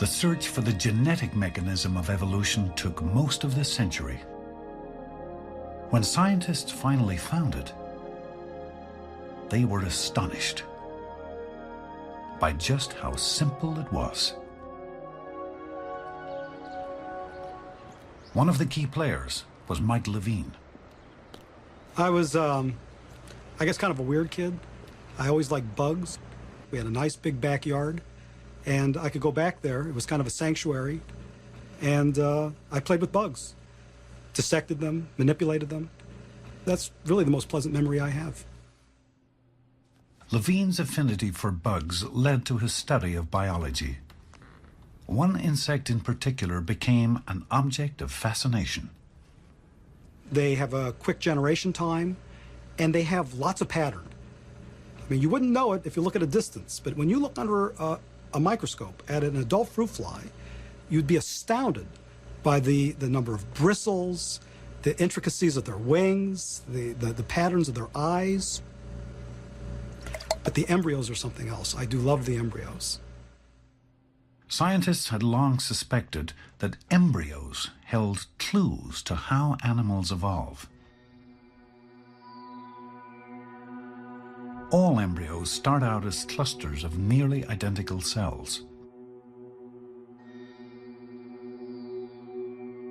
The search for the genetic mechanism of evolution took most of this century. When scientists finally found it, they were astonished by just how simple it was. One of the key players was Mike Levine. I was, I guess, kind of a weird kid. I always liked bugs. We had a nice big backyard, and I could go back there. It was kind of a sanctuary, and I played with bugs, dissected them, manipulated them. That's really the most pleasant memory I have. Levine's affinity for bugs led to his study of biology. One insect in particular became an object of fascination. They have a quick generation time, and they have lots of pattern. I mean, you wouldn't know it if you look at a distance, but when you look under a microscope at an adult fruit fly, you'd be astounded by the number of bristles, the intricacies of their wings, the patterns of their eyes. But the embryos are something else. I do love the embryos. Scientists had long suspected that embryos held clues to how animals evolve. All embryos start out as clusters of nearly identical cells.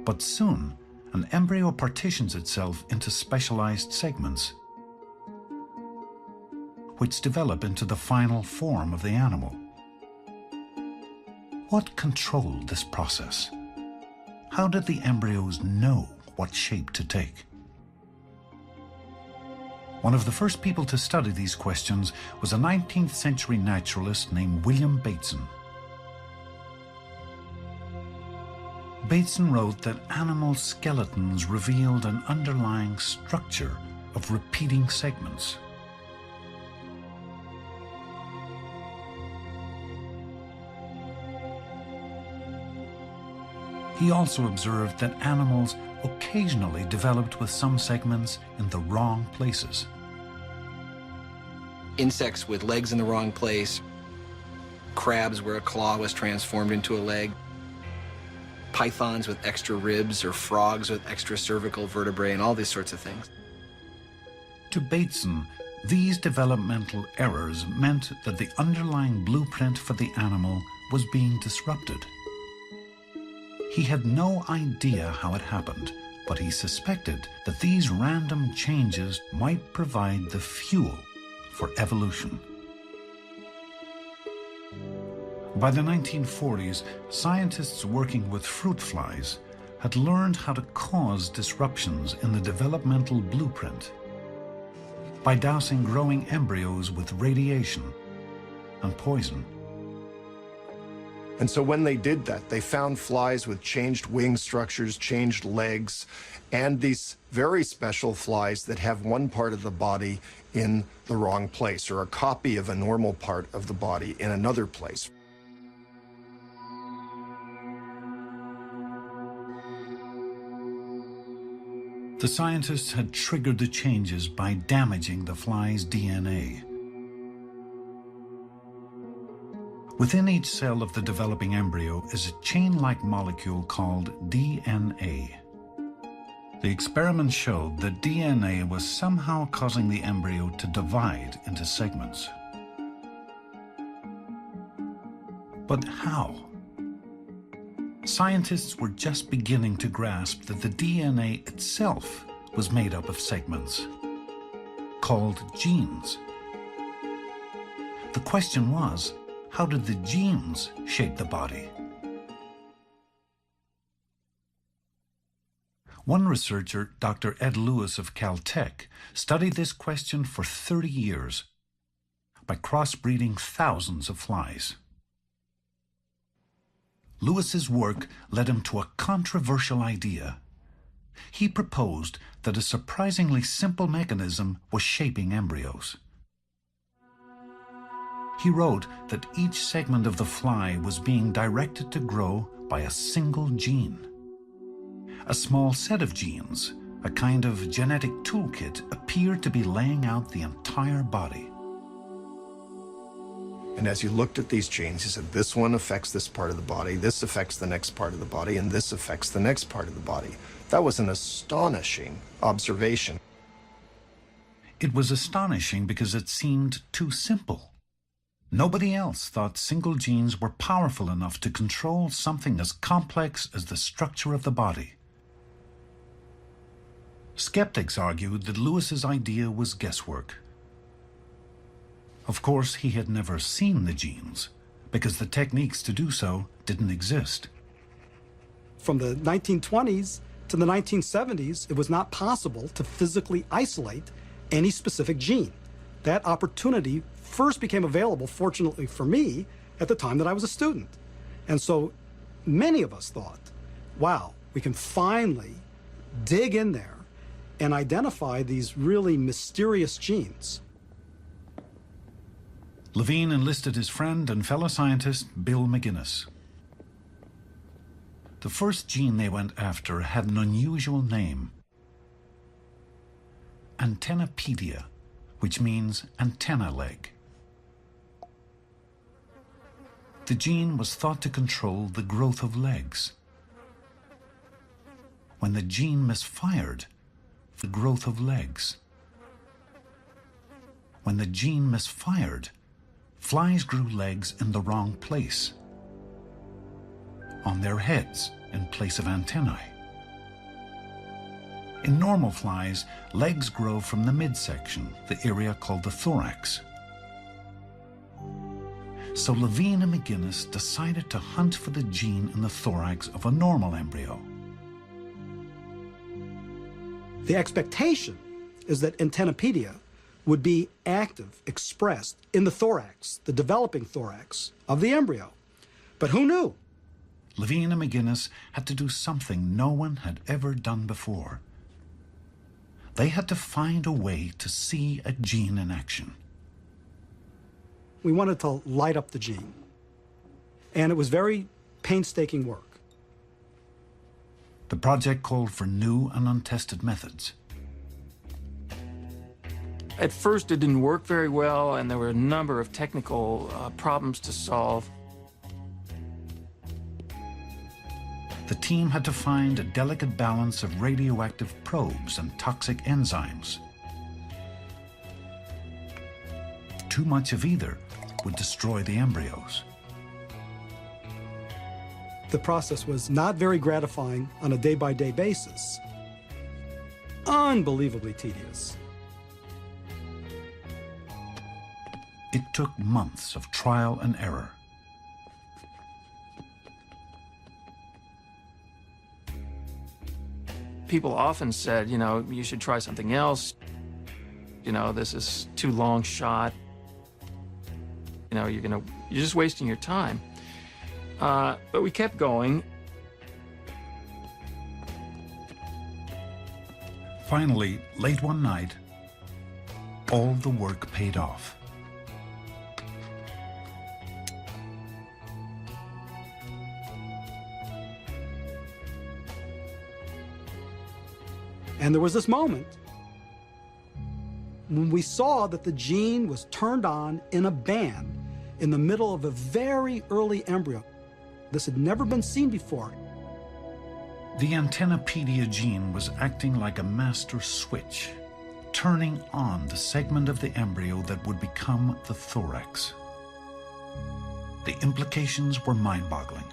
But soon, an embryo partitions itself into specialized segments, which develop into the final form of the animal. What controlled this process? How did the embryos know what shape to take? One of the first people to study these questions was a 19th century naturalist named William Bateson. Bateson wrote that animal skeletons revealed an underlying structure of repeating segments. He also observed that animals occasionally developed with some segments in the wrong places. Insects with legs in the wrong place, crabs where a claw was transformed into a leg, pythons with extra ribs, or frogs with extra cervical vertebrae, and all these sorts of things. To Bateson, these developmental errors meant that the underlying blueprint for the animal was being disrupted. He had no idea how it happened, but he suspected that these random changes might provide the fuel for evolution. By the 1940s, scientists working with fruit flies had learned how to cause disruptions in the developmental blueprint by dousing growing embryos with radiation and poison. And so when they did that, they found flies with changed wing structures, changed legs, and these very special flies that have one part of the body in the wrong place, or a copy of a normal part of the body in another place. The scientists had triggered the changes by damaging the fly's DNA. Within each cell of the developing embryo is a chain-like molecule called DNA. The experiment showed that DNA was somehow causing the embryo to divide into segments. But how? Scientists were just beginning to grasp that the DNA itself was made up of segments, called genes. The question was, how did the genes shape the body? One researcher, Dr. Ed Lewis of Caltech, studied this question for 30 years by crossbreeding thousands of flies. Lewis's work led him to a controversial idea. He proposed that a surprisingly simple mechanism was shaping embryos. He wrote that each segment of the fly was being directed to grow by a single gene. A small set of genes, a kind of genetic toolkit, appeared to be laying out the entire body. And as you looked at these genes, he said, this one affects this part of the body, this affects the next part of the body, and this affects the next part of the body. That was an astonishing observation. It was astonishing because it seemed too simple. Nobody else thought single genes were powerful enough to control something as complex as the structure of the body. Skeptics argued that Lewis's idea was guesswork. Of course, he had never seen the genes, because the techniques to do so didn't exist. From the 1920s to the 1970s, it was not possible to physically isolate any specific gene. That opportunity first became available, fortunately for me, at the time that I was a student. And so many of us thought, wow, we can finally dig in there and identify these really mysterious genes. Levine enlisted his friend and fellow scientist, Bill McGinnis. The first gene they went after had an unusual name, Antennapedia, which means antenna leg. The gene was thought to control the growth of legs. When the gene misfired, the growth of legs. When the gene misfired, flies grew legs in the wrong place, on their heads in place of antennae. In normal flies, legs grow from the midsection, the area called the thorax. So Levine and McGinnis decided to hunt for the gene in the thorax of a normal embryo. The expectation is that Antennapedia would be active, expressed in the thorax, the developing thorax of the embryo. But who knew? Levine and McGinnis had to do something no one had ever done before. They had to find a way to see a gene in action. We wanted to light up the gene. And it was very painstaking work. The project called for new and untested methods. At first, it didn't work very well, and there were a number of technical problems to solve. The team had to find a delicate balance of radioactive probes and toxic enzymes. Too much of either would destroy the embryos. The process was not very gratifying on a day-by-day basis. Unbelievably tedious. It took months of trial and error. People often said, you know, you should try something else. You know, this is too long shot. You know, you're just wasting your time. But we kept going. Finally, late one night, all the work paid off. And there was this moment when we saw that the gene was turned on in a band in the middle of a very early embryo. This had never been seen before. The Antennapedia gene was acting like a master switch, turning on the segment of the embryo that would become the thorax. The implications were mind-boggling.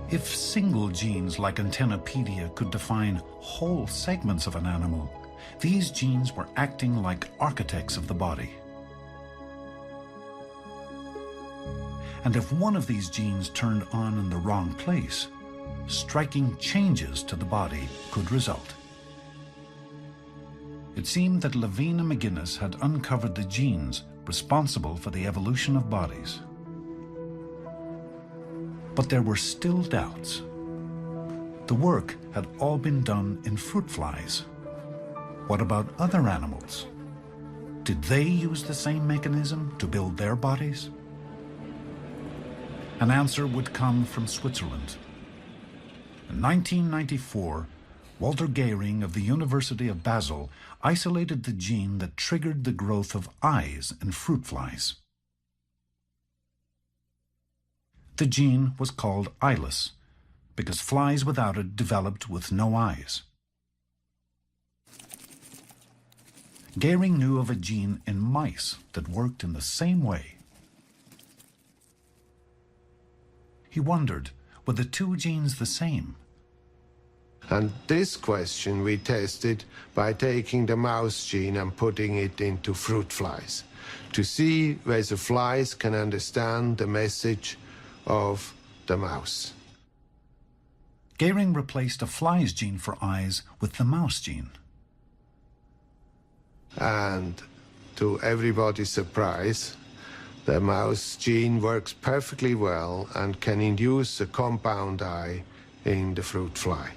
If single genes like Antennapedia could define whole segments of an animal, these genes were acting like architects of the body. And if one of these genes turned on in the wrong place, striking changes to the body could result. It seemed that Levine and McGinnis had uncovered the genes responsible for the evolution of bodies. But there were still doubts. The work had all been done in fruit flies. What about other animals? Did they use the same mechanism to build their bodies? An answer would come from Switzerland. In 1994, Walter Gehring of the University of Basel isolated the gene that triggered the growth of eyes in fruit flies. The gene was called eyeless because flies without it developed with no eyes. Gehring knew of a gene in mice that worked in the same way. He wondered, were the two genes the same? And this question we tested by taking the mouse gene and putting it into fruit flies to see whether flies can understand the message of the mouse. Gehring replaced a fly's gene for eyes with the mouse gene. And to everybody's surprise, the mouse gene works perfectly well and can induce a compound eye in the fruit fly.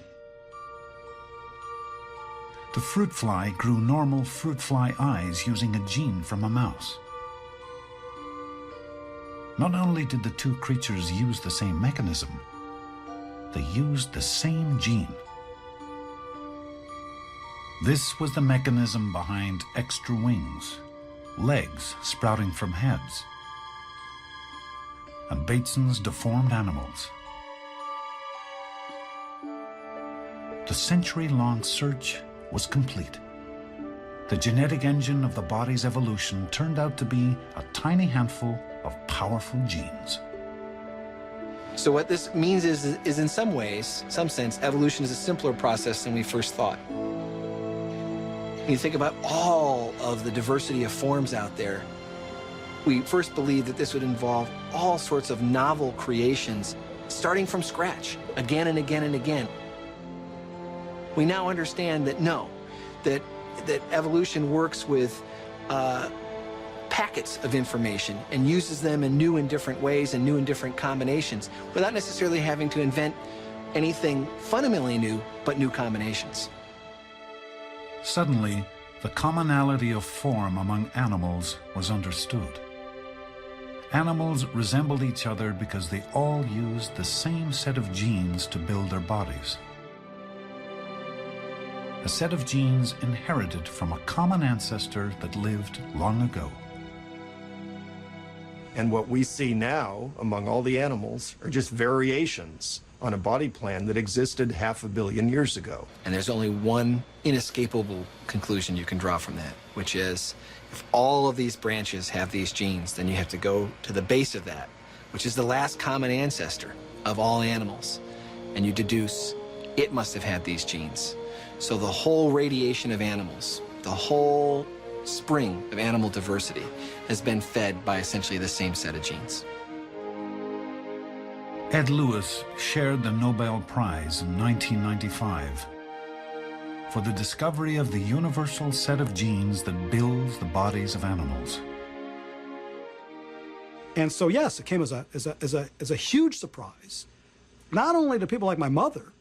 The fruit fly grew normal fruit fly eyes using a gene from a mouse. Not only did the two creatures use the same mechanism, they used the same gene. This was the mechanism behind extra wings, legs sprouting from heads, and Bateson's deformed animals. The century-long search was complete. The genetic engine of the body's evolution turned out to be a tiny handful of powerful genes. So what this means is in some ways, some sense, evolution is a simpler process than we first thought. When you think about all of the diversity of forms out there, we first believed that this would involve all sorts of novel creations, starting from scratch, again and again and again. We now understand that no, that evolution works with packets of information and uses them in new and different ways and new and different combinations without necessarily having to invent anything fundamentally new, but new combinations. Suddenly, the commonality of form among animals was understood. Animals resembled each other because they all used the same set of genes to build their bodies. A set of genes inherited from a common ancestor that lived long ago. And what we see now among all the animals are just variations on a body plan that existed 500 million years ago. And there's only one inescapable conclusion you can draw from that, which is if all of these branches have these genes, then you have to go to the base of that, which is the last common ancestor of all animals, and you deduce it must have had these genes. So the whole radiation of animals, the whole spring of animal diversity has been fed by essentially the same set of genes. Ed Lewis shared the Nobel Prize in 1995 for the discovery of the universal set of genes that builds the bodies of animals. And so, yes, it came as a huge surprise, not only to people like my mother,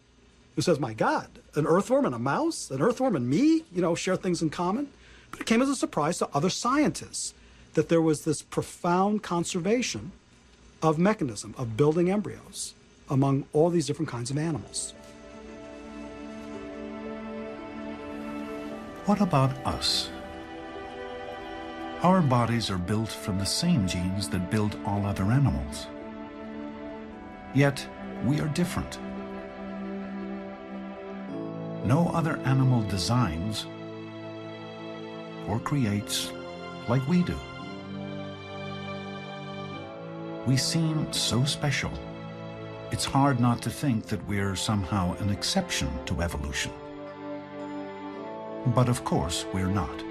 who says, my God, an earthworm and a mouse, an earthworm and me, share things in common, but it came as a surprise to other scientists that there was this profound conservation of mechanism of building embryos among all these different kinds of animals. What about us? Our bodies are built from the same genes that build all other animals. Yet, we are different. No other animal designs or creates like we do. We seem so special. It's hard not to think that we're somehow an exception to evolution. But of course, we're not.